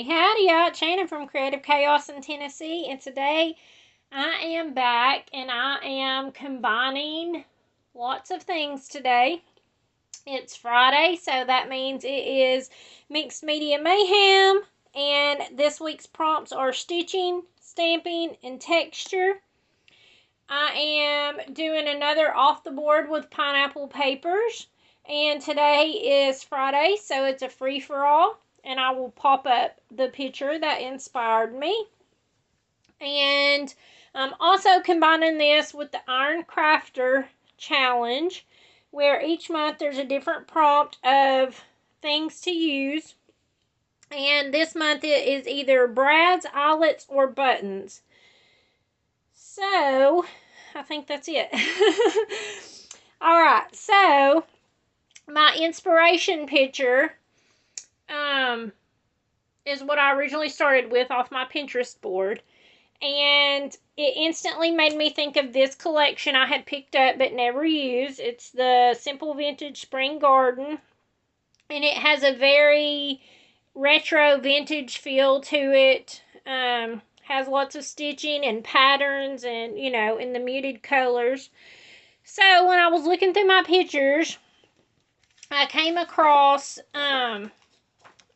Howdy y'all, it's Shannon from Creative Chaos in Tennessee, and today I am back and I am combining lots of things today. It's Friday, so that means it is Mixed Media Mayhem, and this week's prompts are stitching, stamping, and texture. I am doing another off the board with pineapple papers, and today is Friday, so it's a free-for-all. And I will pop up the picture that inspired me. And I'm also combining this with the Iron Crafter Challenge, where each month there's a different prompt of things to use. And this month it is either brads, eyelets, or buttons. So, I think that's it. Alright, so my inspiration picture is what I originally started with off my Pinterest board. And it instantly made me think of this collection I had picked up but never used. It's the Simple Vintage Spring Garden. And it has a very retro vintage feel to it. Has lots of stitching and patterns and, you know, in the muted colors. So when I was looking through my pictures, I came across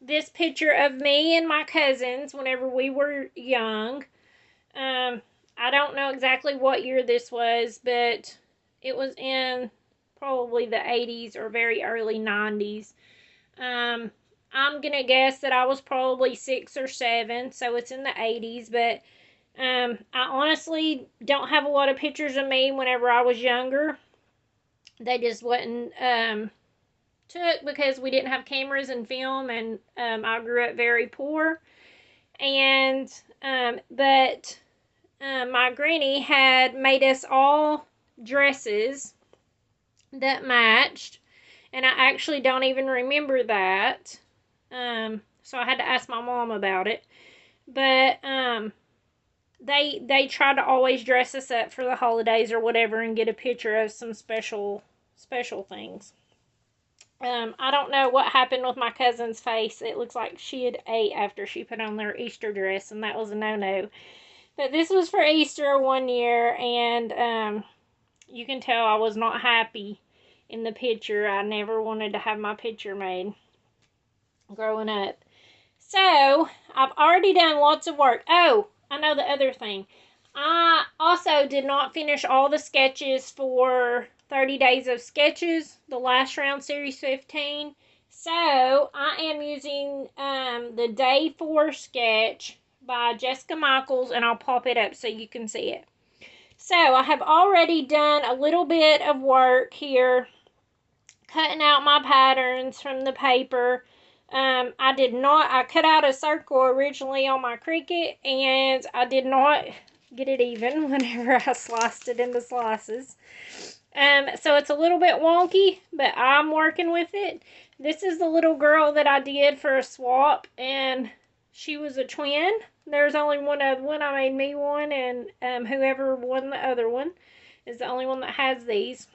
this picture of me and my cousins whenever we were young. I don't know exactly what year this was, but it was in probably the 80s or very early 90s. I'm going to guess that I was probably 6 or 7, so it's in the 80s, but I honestly don't have a lot of pictures of me whenever I was younger. They just wasn't took because we didn't have cameras and film, and I grew up very poor. And but my granny had made us all dresses that matched, and I actually don't even remember that. So I had to ask my mom about it. But they try to always dress us up for the holidays or whatever and get a picture of some special things. I don't know what happened with my cousin's face. It looks like she had ate after she put on their Easter dress, and that was a no-no. But this was for Easter one year, and you can tell I was not happy in the picture. I never wanted to have my picture made growing up. So, I've already done lots of work. Oh, I know the other thing. I also did not finish all the sketches for 30 Days of Sketches, the last round, Series 15. So, I am using the Day 4 sketch by Jessica Michaels, and I'll pop it up so you can see it. So, I have already done a little bit of work here, cutting out my patterns from the paper. I cut out a circle originally on my Cricut, and I did not get it even whenever I sliced it into slices. So it's a little bit wonky, but I'm working with it. This is the little girl that I did for a swap, and she was a twin. There's only one other one. I made me one, and whoever won the other one is the only one that has these.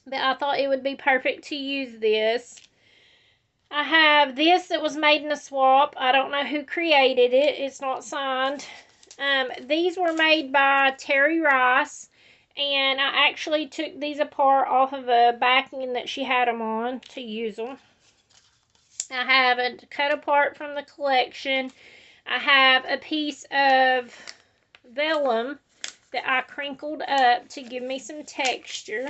But I thought it would be perfect to use this. I have this that was made in a swap. I don't know who created it. It's not signed. These were made by Terry Rice, and I actually took these apart off of a backing that she had them on to use them. I have a cut apart from the collection. I have a piece of vellum that I crinkled up to give me some texture.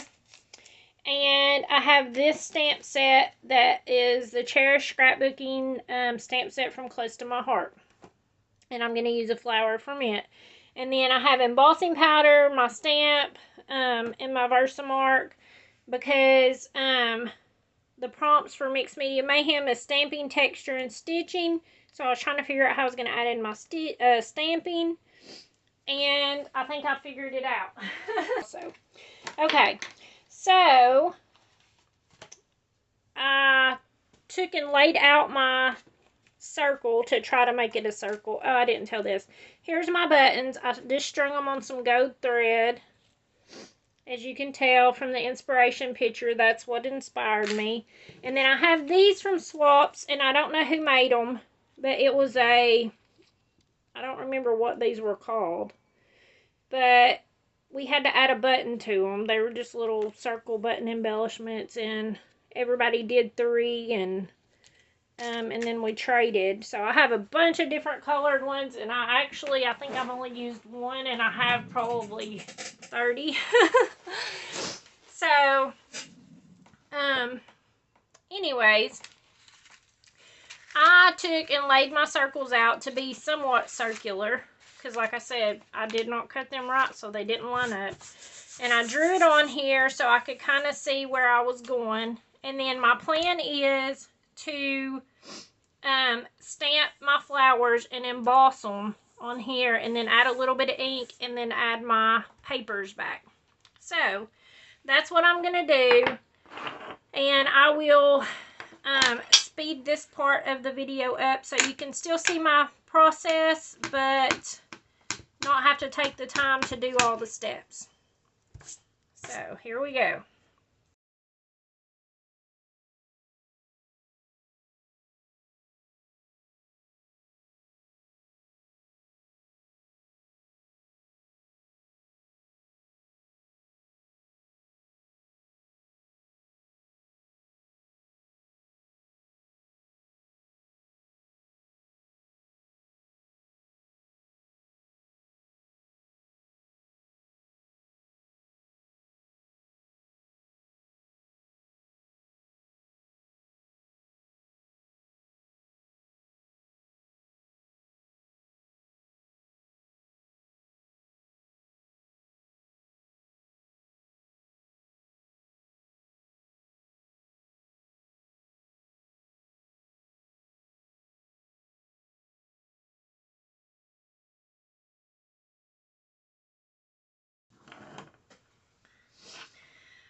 And I have this stamp set that is the Cherish Scrapbooking stamp set from Close to My Heart. And I'm going to use a flower from it. And then I have embossing powder, my stamp, and my Versamark. Because the prompts for Mixed Media Mayhem is stamping, texture, and stitching. So I was trying to figure out how I was going to add in my stamping. And I think I figured it out. Okay. So, I took and laid out my circle to try to make it a circle. Oh, I didn't tell this. Here's my buttons. I just strung them on some gold thread. As you can tell from the inspiration picture, that's what inspired me. And then I have these from swaps, and I don't know who made them. But it was I don't remember what these were called. But we had to add a button to them. They were just little circle button embellishments, and everybody did 3, and then we traded. So I have a bunch of different colored ones, and I think I've only used one, and I have probably 30. So, anyways, I took and laid my circles out to be somewhat circular, because like I said, I did not cut them right, so they didn't line up. And I drew it on here so I could kind of see where I was going. And then my plan is to stamp my flowers and emboss them on here, and then add a little bit of ink, and then add my papers back. So that's what I'm going to do. And I will speed this part of the video up so you can still see my process, but not have to take the time to do all the steps. So here we go.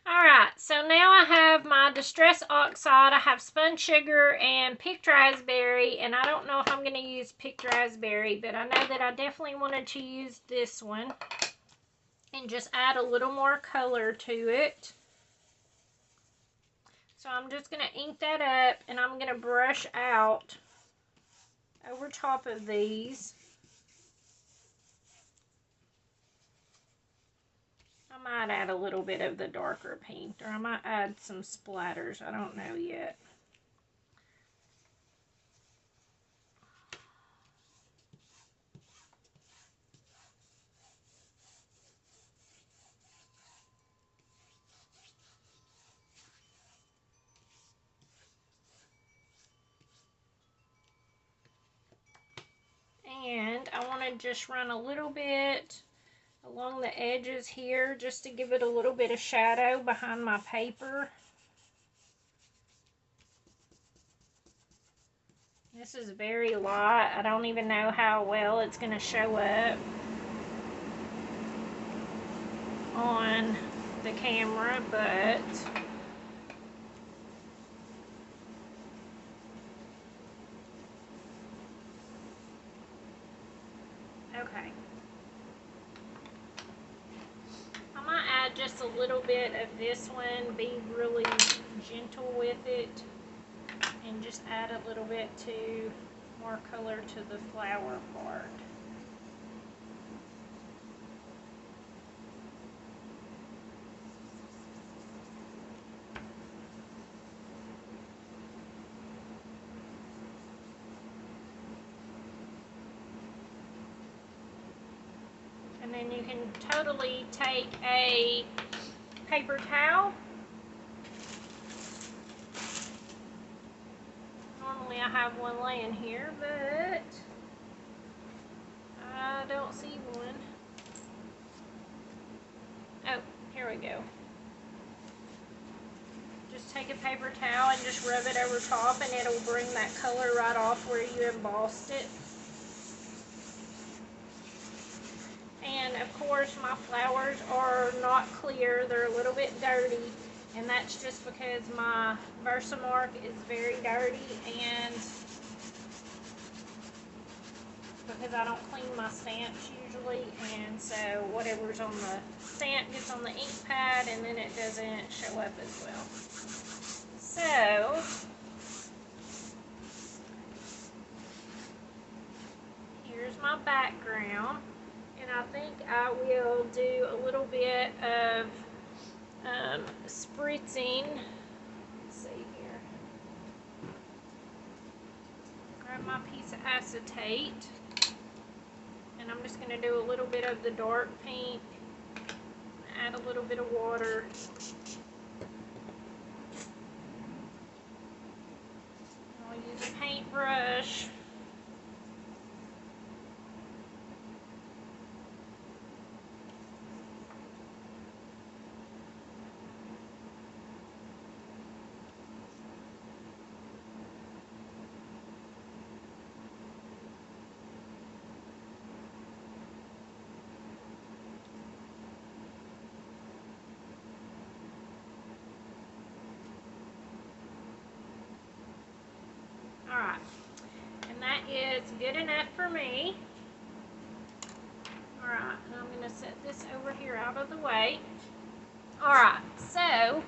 Alright, so now I have my Distress Oxide, I have spun sugar and picked raspberry, and I don't know if I'm going to use picked raspberry, but I know that I definitely wanted to use this one and just add a little more color to it. So I'm just going to ink that up, and I'm going to brush out over top of these. I might add a little bit of the darker pink, or I might add some splatters. I don't know yet. And I want to just run a little bit along the edges here just to give it a little bit of shadow behind my paper. This is very light. I don't even know how well it's going to show up on the camera, but okay. I might add just a little bit of this one, be really gentle with it, and just add a little bit to more color to the flower part. And then you can totally take a paper towel. Normally I have one laying here, but I don't see one. Oh, here we go. Just take a paper towel and just rub it over top, and it'll bring that color right off where you embossed it. And of course my flowers are not clear, they're a little bit dirty, and that's just because my Versamark is very dirty, and because I don't clean my stamps usually, and so whatever's on the stamp gets on the ink pad, and then it doesn't show up as well. So there's my background. And I think I will do a little bit of spritzing. Let's see here. Grab my piece of acetate. And I'm just going to do a little bit of the dark pink. Add a little bit of water. I'll use a paintbrush. Alright, and that is good enough for me. Alright, and I'm going to set this over here out of the way. Alright, so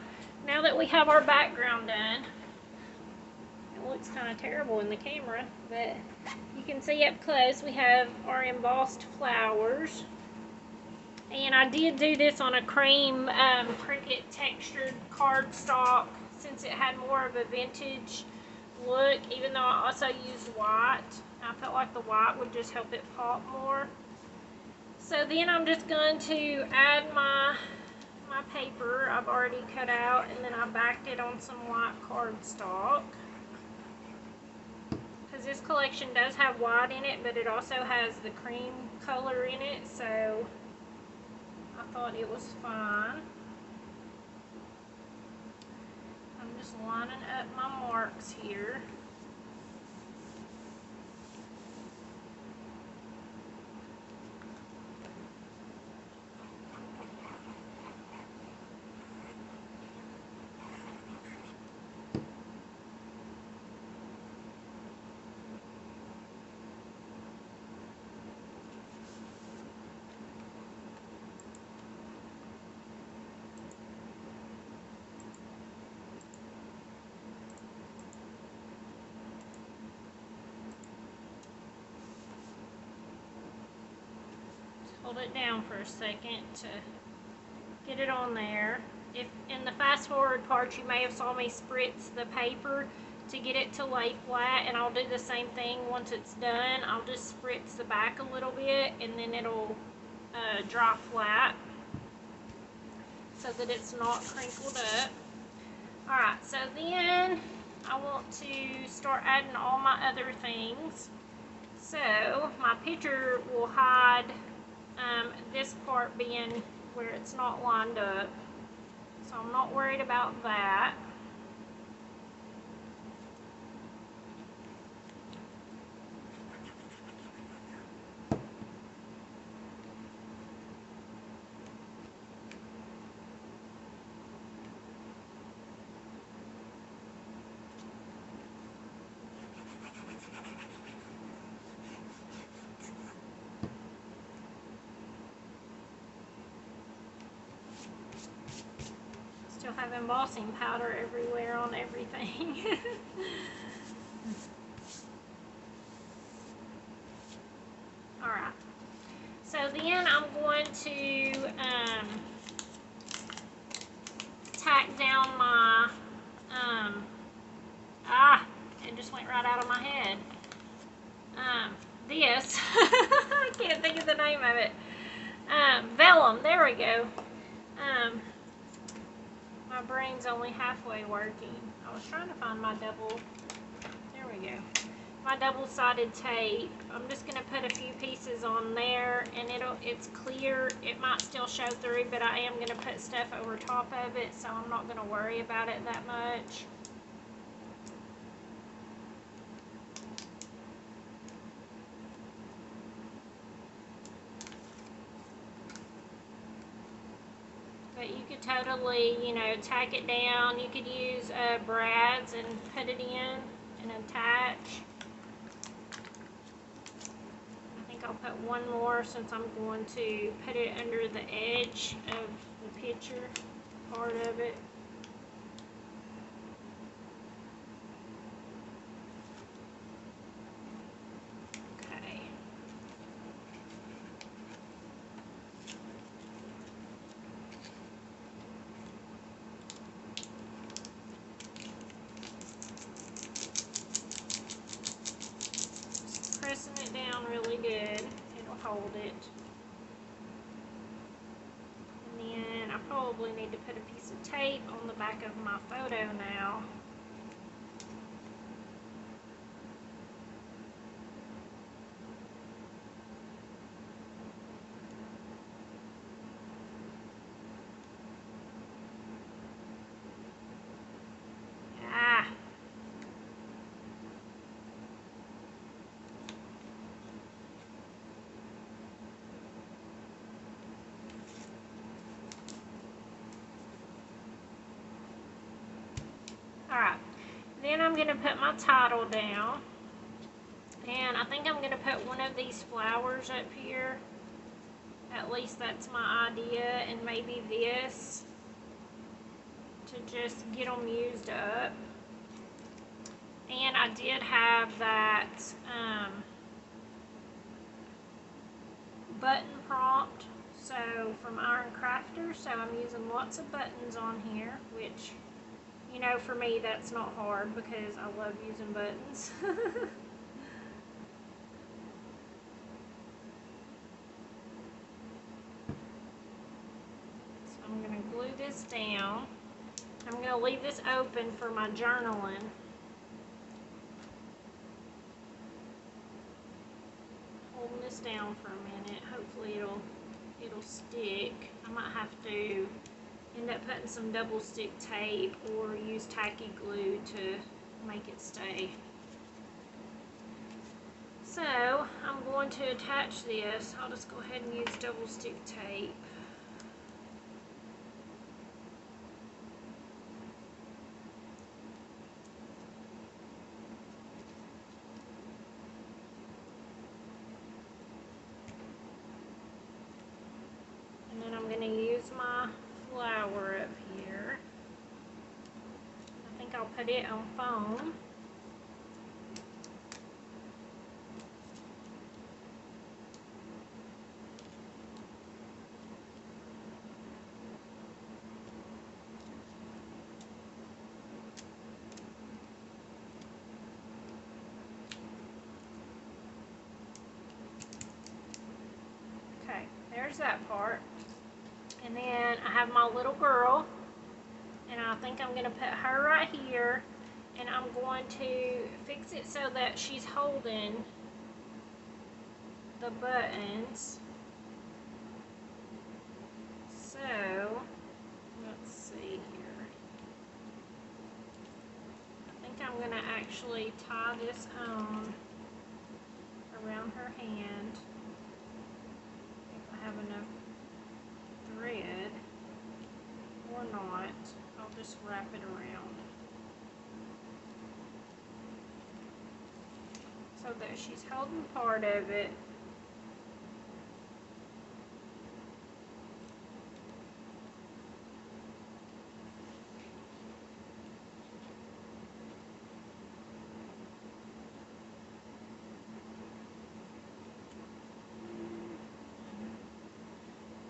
now that we have our background done, it looks kind of terrible in the camera, but you can see up close we have our embossed flowers. And I did do this on a cream cricket textured cardstock since it had more of a vintage look, even though I also used white. I felt like the white would just help it pop more. So then I'm just going to add my paper I've already cut out, and then I backed it on some white cardstock. Because this collection does have white in it, but it also has the cream color in it, so I thought it was fine. I'm just lining up my marks here. Hold it down for a second to get it on there. If in the fast forward part you may have saw me spritz the paper to get it to lay flat, and I'll do the same thing once it's done. I'll just spritz the back a little bit and then it'll dry flat so that it's not crinkled up. Alright, so then I want to start adding all my other things. So my picture will hide this part being where it's not lined up, so I'm not worried about that. Still have embossing powder everywhere on everything. Alright, so then I'm going to tack down my, it just went right out of my head. This, I can't think of the name of it. Vellum, there we go. My brain's only halfway working. I was trying to find my double, there we go. My double-sided tape. I'm just going to put a few pieces on there, and it's clear. It might still show through, but I am going to put stuff over top of it, so I'm not going to worry about it that much. But you could totally, you know, tack it down. You could use brads and put it in and attach. I think I'll put one more since I'm going to put it under the edge of the picture, part of it. Okay. probably need to put a piece of tape on the back of my photo now. Alright, then I'm going to put my title down, and I think I'm going to put one of these flowers up here. At least that's my idea, and maybe this to just get them used up. And I did have that button prompt, so from Iron Crafter, so I'm using lots of buttons on here, which, you know, for me that's not hard because I love using buttons. So I'm going to glue this down. I'm going to leave this open for my journaling. Holding this down for a minute. Hopefully it'll stick. I might have to end up putting some double stick tape or use tacky glue to make it stay. So I'm going to attach this. I'll just go ahead and use double stick tape. And then I'm going to use my flower up here. I think I'll put it on foam. Okay, there's that part. And then I have my little girl, and I think I'm going to put her right here, and I'm going to fix it so that she's holding the buttons. So, let's see here. I think I'm going to actually tie this on around her hand, if I have enough thread, or not. I'll just wrap it around so that she's holding part of it.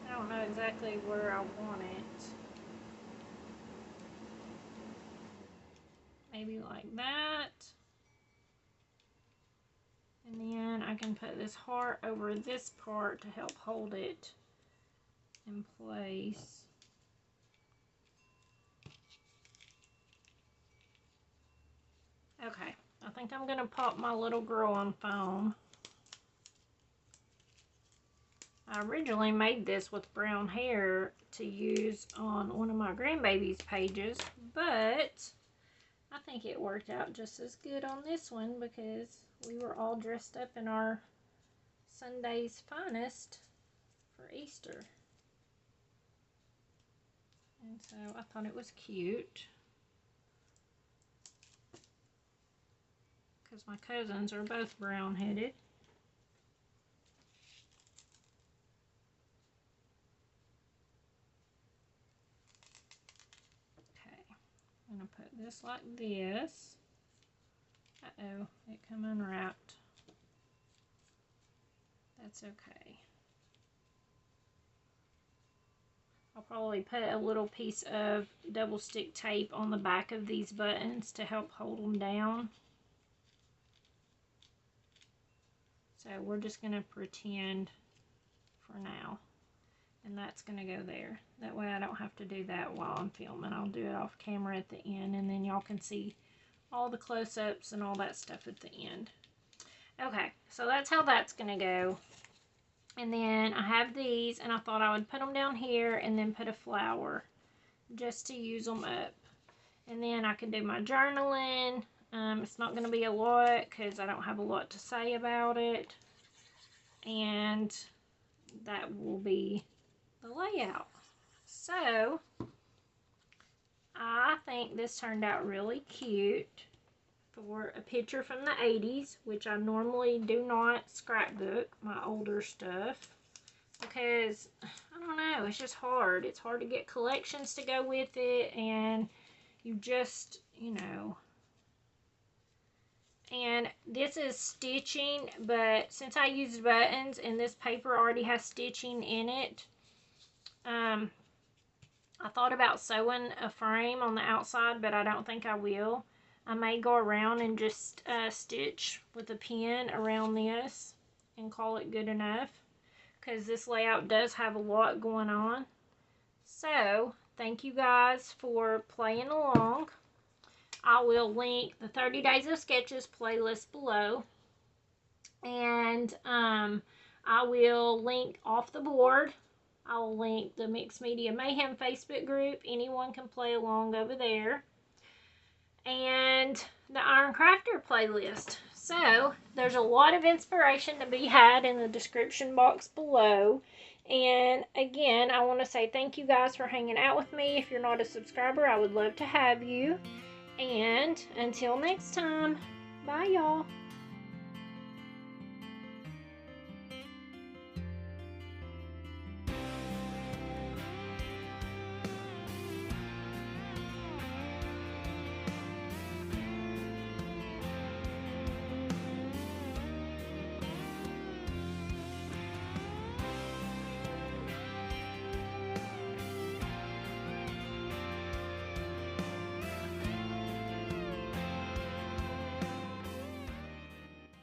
I don't know exactly where I want it. Maybe like that. And then I can put this heart over this part to help hold it in place. Okay, I think I'm going to pop my little girl on foam. I originally made this with brown hair to use on one of my grandbaby's pages, but I think it worked out just as good on this one because we were all dressed up in our Sunday's finest for Easter. And so I thought it was cute because my cousins are both brown-headed. Okay, I'm going to put this like this. Uh-oh, it come unwrapped. That's okay. I'll probably put a little piece of double stick tape on the back of these buttons to help hold them down. So we're just going to pretend for now. And that's going to go there. That way I don't have to do that while I'm filming. I'll do it off camera at the end, and then y'all can see all the close-ups and all that stuff at the end. Okay, so that's how that's going to go. And then I have these, and I thought I would put them down here and then put a flower just to use them up. And then I can do my journaling. It's not going to be a lot because I don't have a lot to say about it. And that will be the layout. So, I think this turned out really cute for a picture from the 80s, which I normally do not scrapbook my older stuff because, I don't know, it's just hard. It's hard to get collections to go with it, and you just, you know. And this is stitching, but since I used buttons and this paper already has stitching in it, I thought about sewing a frame on the outside, but I don't think I will. I may go around and just stitch with a pin around this and call it good enough, because this layout does have a lot going on. So, thank you guys for playing along. I will link the 30 Days of Sketches playlist below. And I will link Off the Board. I will link the Mixed Media Mayhem Facebook group. Anyone can play along over there. And the Iron Crafter playlist. So, there's a lot of inspiration to be had in the description box below. And again, I want to say thank you guys for hanging out with me. If you're not a subscriber, I would love to have you. And until next time, bye y'all.